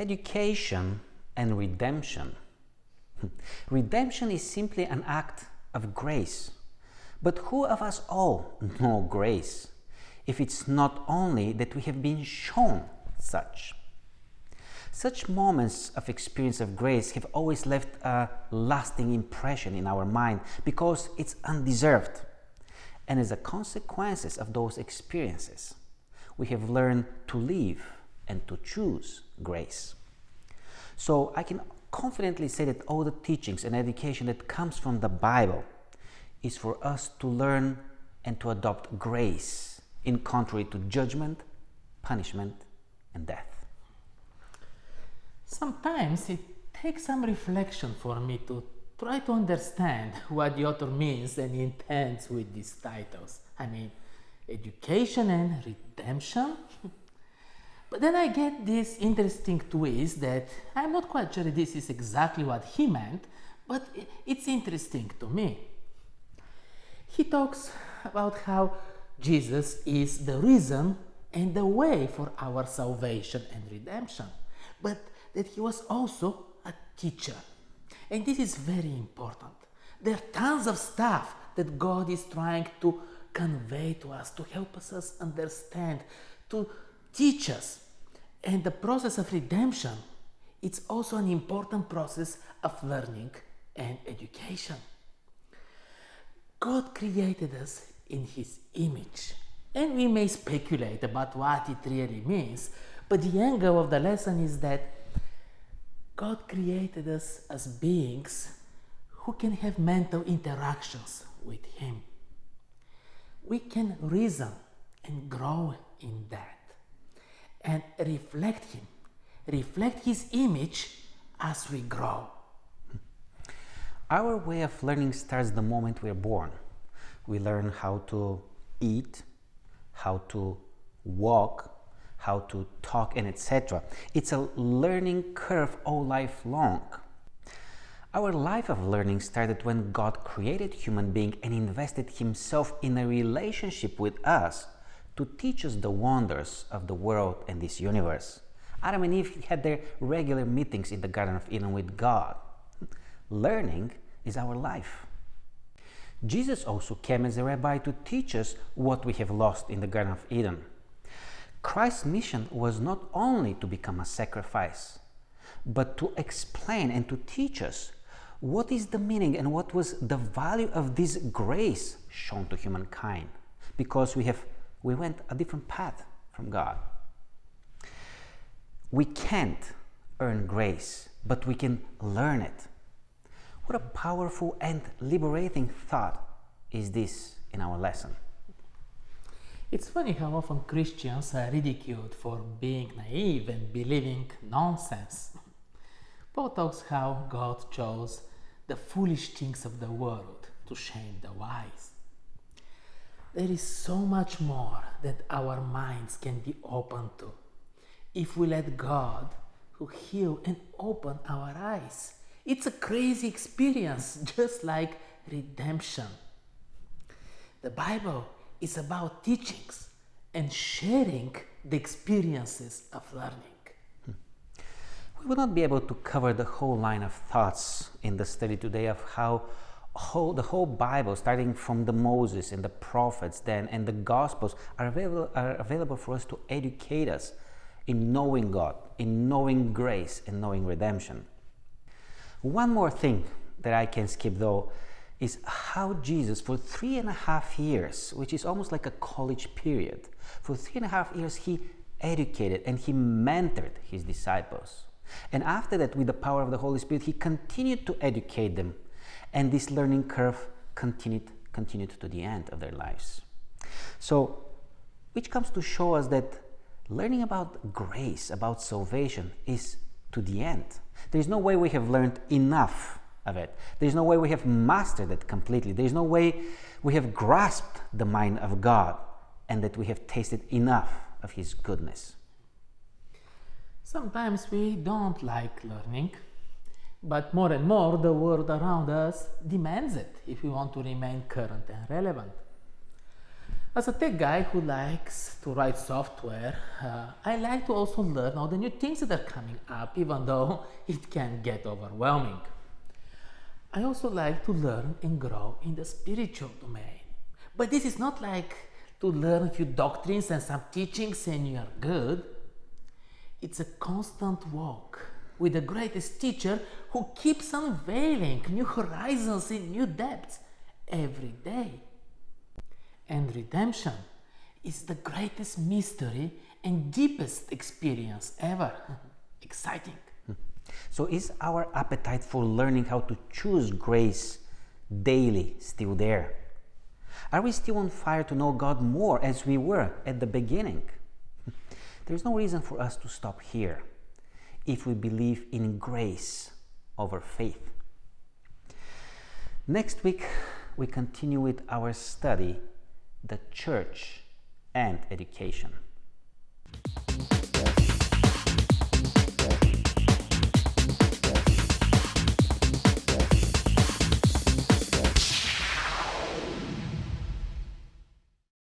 Education and redemption. Redemption is simply an act of grace. But who of us all know grace, if it's not only that we have been shown such? Such moments of experience of grace have always left a lasting impression in our mind because it's undeserved. And as a consequence of those experiences, we have learned to live and to choose grace. So I can confidently say that all the teachings and education that comes from the Bible is for us to learn and to adopt grace in contrary to judgment, punishment, and death. Sometimes it takes some reflection for me to try to understand what the author means and intends with these titles. I mean, education and redemption. But then I get this interesting twist that I'm not quite sure this is exactly what he meant, but it's interesting to me. He talks about how Jesus is the reason and the way for our salvation and redemption, but that he was also a teacher. And this is very important. There are tons of stuff that God is trying to convey to us, to help us understand, to teach us. And the process of redemption, it's also an important process of learning and education. God created us in his image, and we may speculate about what it really means, but the angle of the lesson is that God created us as beings who can have mental interactions with him. We can reason and grow in that and reflect him, reflect his image as we grow. Our way of learning starts the moment we are born. We learn how to eat, how to walk, how to talk, and etc. It's a learning curve all life long. Our life of learning started when God created human being and invested himself in a relationship with us to teach us the wonders of the world and this universe. Adam and Eve had their regular meetings in the Garden of Eden with God. Learning is our life. Jesus also came as a rabbi to teach us what we have lost in the Garden of Eden. Christ's mission was not only to become a sacrifice, but to explain and to teach us what is the meaning and what was the value of this grace shown to humankind, because we went a different path from God. We can't earn grace, but we can learn it. What a powerful and liberating thought is this in our lesson. It's funny how often Christians are ridiculed for being naive and believing nonsense. Paul talks how God chose the foolish things of the world to shame the wise. There is so much more that our minds can be open to if we let God, who heal and open our eyes. It's a crazy experience, just like redemption. The Bible is about teachings and sharing the experiences of learning. We will not be able to cover the whole line of thoughts in the study today of how the whole Bible, starting from the Moses and the prophets then and the Gospels, are available for us to educate us in knowing God, in knowing grace and knowing redemption. One more thing that I can skip though is how Jesus, for 3.5 years, which is almost like a college period, for 3.5 years he educated and he mentored his disciples. And after that, with the power of the Holy Spirit, he continued to educate them. And this learning curve continued to the end of their lives. So, which comes to show us that learning about grace, about salvation, is to the end. There's no way we have learned enough of it. There's no way we have mastered it completely. There's no way we have grasped the mind of God and that we have tasted enough of his goodness. Sometimes we don't like learning, but more and more the world around us demands it if we want to remain current and relevant. As a tech guy who likes to write software, I like to also learn all the new things that are coming up, even though it can get overwhelming. I also like to learn and grow in the spiritual domain. But this is not like to learn a few doctrines and some teachings and you are good. It's a constant walk with the greatest teacher who keeps unveiling new horizons in new depths every day. And redemption is the greatest mystery and deepest experience ever. Exciting. So, is our appetite for learning how to choose grace daily still there? Are we still on fire to know God more as we were at the beginning? There's no reason for us to stop here if we believe in grace over faith. Next week, we continue with our study, the church and education.